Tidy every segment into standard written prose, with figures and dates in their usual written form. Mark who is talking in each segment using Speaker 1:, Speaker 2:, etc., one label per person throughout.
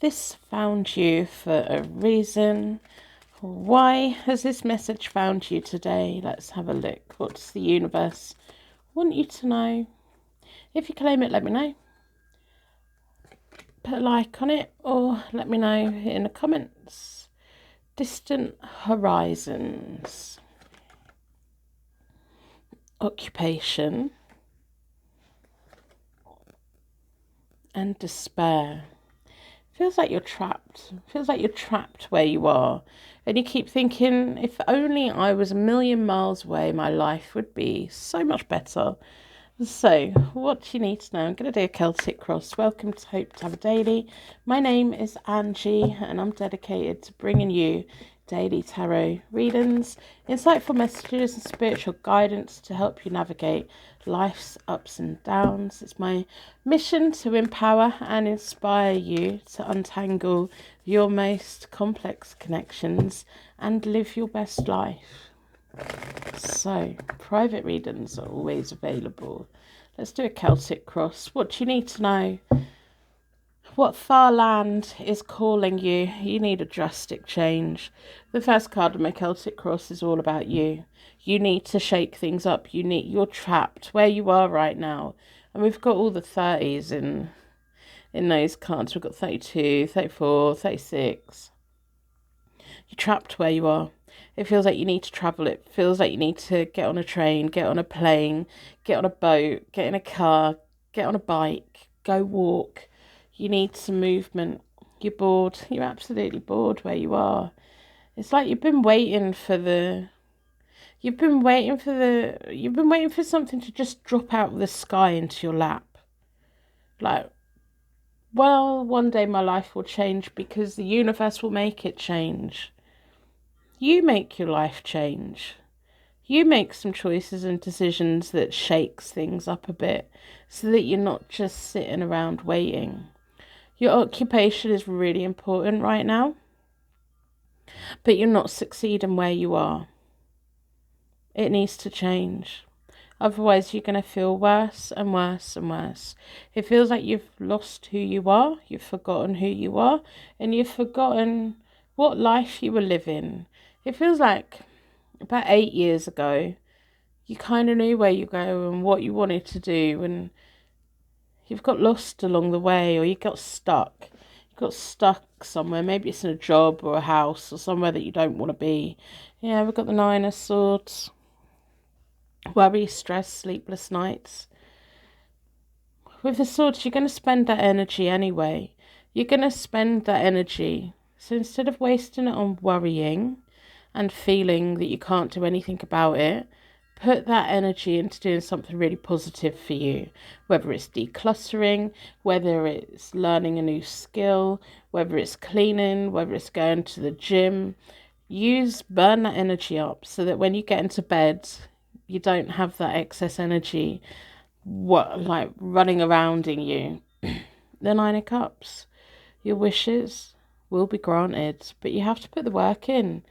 Speaker 1: This found you for a reason. Why has this message found you today? Let's have a look. What does the universe want you to know? If you claim it, let me know. Put a like on it or let me know in the comments. Distant horizons. Occupation. And despair. Feels like you're trapped. Feels like you're trapped where you are. And you keep thinking, if only I was a million miles away, my life would be so much better. So, what do you need to know? I'm going to do a Celtic cross. Welcome to Hope to Have a Daily. My name is Angie, and I'm dedicated to bringing you daily tarot readings, insightful messages, and spiritual guidance to help you navigate life's ups and downs. It's my mission to empower and inspire you to untangle your most complex connections and live your best life. So, private readings are always available. Let's do a Celtic cross. What do you need to know? What far land is calling you? You need a drastic change. The first card of my Celtic cross is all about you. You need to shake things up. You're trapped where you are right now. And we've got all the 30s in those cards. We've got 32, 34, 36. You're trapped where you are. It feels like you need to travel. It feels like you need to get on a train, get on a plane, get on a boat, get in a car, get on a bike, go walk. You need some movement. You're bored. You're absolutely bored where you are. It's like you've been waiting for something to just drop out of the sky into your lap. Like, well, one day my life will change because the universe will make it change. You make your life change. You make some choices and decisions that shakes things up a bit so that you're not just sitting around waiting. Your occupation is really important right now, but you're not succeeding where you are. It needs to change. Otherwise, you're going to feel worse and worse and worse. It feels like you've lost who you are, you've forgotten who you are, and you've forgotten what life you were living. It feels like about 8 years ago, you kind of knew where you go and what you wanted to do, and you've got lost along the way, or you got stuck. You got stuck somewhere. Maybe it's in a job or a house or somewhere that you don't want to be. Yeah, we've got the Nine of Swords. Worry, stress, sleepless nights. With the swords, you're going to spend that energy anyway. You're going to spend that energy. So instead of wasting it on worrying and feeling that you can't do anything about it, put that energy into doing something really positive for you, whether it's decluttering, whether it's learning a new skill, whether it's cleaning, whether it's going to the gym. Burn that energy up so that when you get into bed, you don't have that excess energy running around in you. The Nine of Cups. Your wishes will be granted, but you have to put the work in.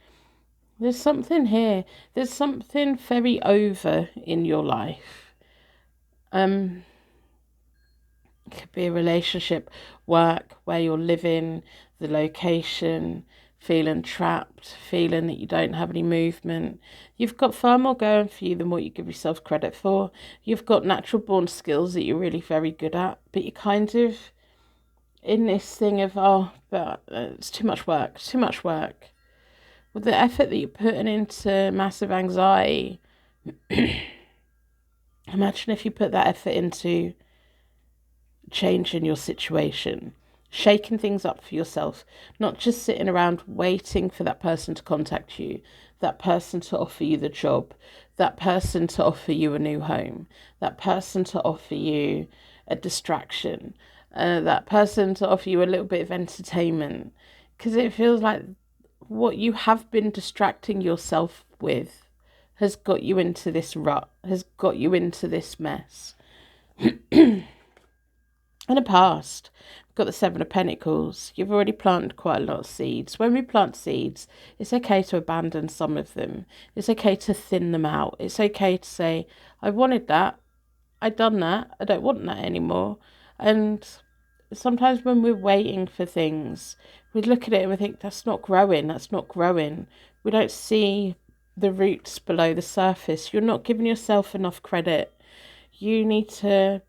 Speaker 1: There's something here. There's something very over in your life. It could be a relationship, work, where you're living, the location, feeling trapped, feeling that you don't have any movement. You've got far more going for you than what you give yourself credit for. You've got natural born skills that you're really very good at, but you're kind of in this thing of, but it's too much work, too much work. With the effort that you're putting into massive anxiety, imagine if you put that effort into changing your situation, shaking things up for yourself, not just sitting around waiting for that person to contact you, that person to offer you the job, that person to offer you a new home, that person to offer you a distraction, that person to offer you a little bit of entertainment. Because it feels like what you have been distracting yourself with has got you into this rut, has got you into this mess. In the past, we've got the Seven of Pentacles. You've already planted quite a lot of seeds. When we plant seeds, it's okay to abandon some of them. It's okay to thin them out. It's okay to say, I wanted that. I done that. I don't want that anymore. And sometimes when we're waiting for things, we look at it and we think, that's not growing, that's not growing. We don't see the roots below the surface. You're not giving yourself enough credit. You need to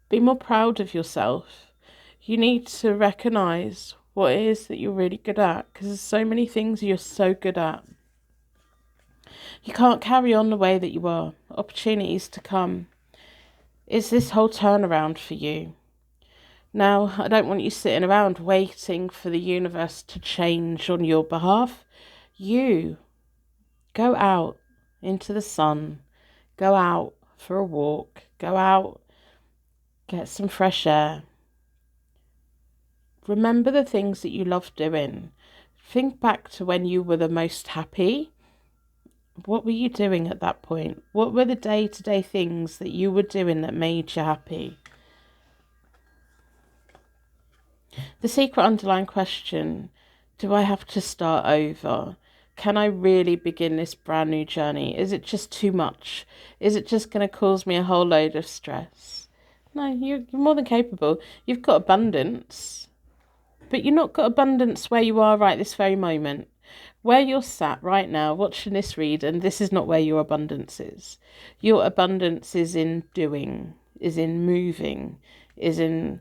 Speaker 1: be more proud of yourself. You need to recognize what it is that you're really good at, because there's so many things you're so good at. You can't carry on the way that you are. Opportunities to come. Is this whole turnaround for you? Now, I don't want you sitting around waiting for the universe to change on your behalf. You go out into the sun, go out for a walk, go out, get some fresh air. Remember the things that you love doing. Think back to when you were the most happy. What were you doing at that point? What were the day-to-day things that you were doing that made you happy? The secret underlying question, do I have to start over? Can I really begin this brand new journey? Is it just too much? Is it just going to cause me a whole load of stress? No, you're more than capable. You've got abundance. But you've not got abundance where you are right this very moment. Where you're sat right now watching this read, and this is not where your abundance is. Your abundance is in doing, is in moving, is in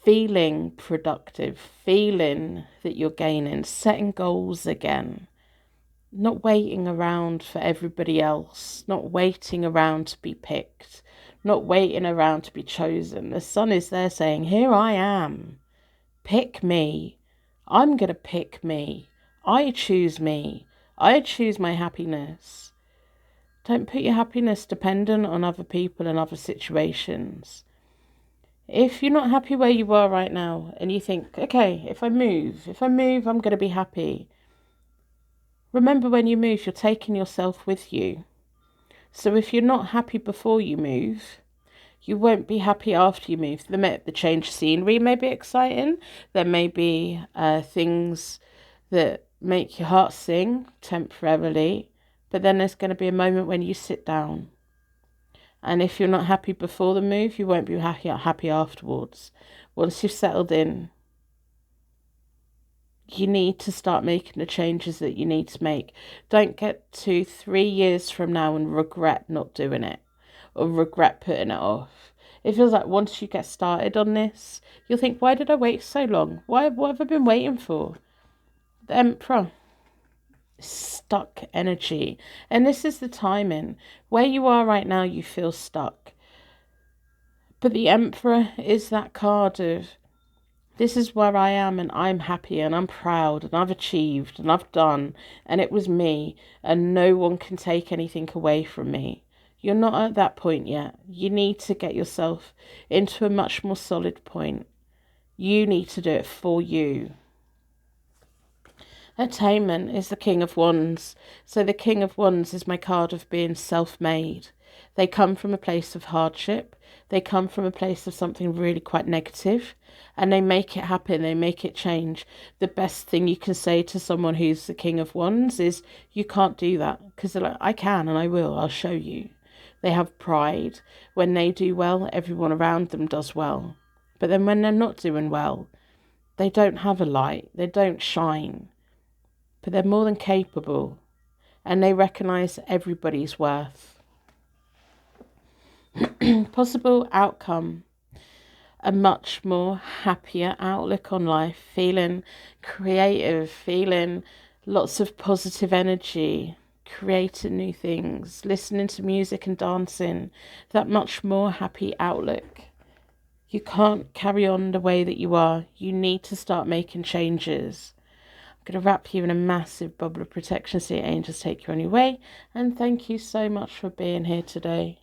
Speaker 1: feeling productive, feeling that you're gaining, setting goals again, not waiting around for everybody else, not waiting around to be picked, not waiting around to be chosen. The sun is there saying, here I am, pick me. I'm going to pick me. I choose me. I choose my happiness. Don't put your happiness dependent on other people and other situations. If you're not happy where you are right now and you think, okay, if I move, I'm going to be happy. Remember, when you move, you're taking yourself with you. So if you're not happy before you move, you won't be happy after you move. The change of scenery may be exciting. There may be things that make your heart sing temporarily. But then there's going to be a moment when you sit down. And if you're not happy before the move, you won't be happy afterwards. Once you've settled in, you need to start making the changes that you need to make. Don't get to 3 years from now and regret not doing it or regret putting it off. It feels like once you get started on this, you'll think, why did I wait so long? What have I been waiting for? The Emperor. Stuck energy. And this is the timing. Where you are right now, you feel stuck. But the Emperor is that card of, this is where I am and I'm happy and I'm proud and I've achieved and I've done and it was me and no one can take anything away from me. You're not at that point yet. You need to get yourself into a much more solid point. You need to do it for you. Attainment is the King of Wands. So the King of Wands is my card of being self-made. They come from a place of hardship. They come from a place of something really quite negative. And they make it happen. They make it change. The best thing you can say to someone who's the King of Wands is, you can't do that. Because they're like, I can and I will. I'll show you. They have pride. When they do well, everyone around them does well. But then when they're not doing well, they don't have a light. They don't shine. But they're more than capable, and they recognise everybody's worth. Possible outcome, a much more happier outlook on life, feeling creative, feeling lots of positive energy, creating new things, listening to music and dancing, that much more happy outlook. You can't carry on the way that you are. You need to start making changes. I'm going to wrap you in a massive bubble of protection so your angels take you on your way. And thank you so much for being here today.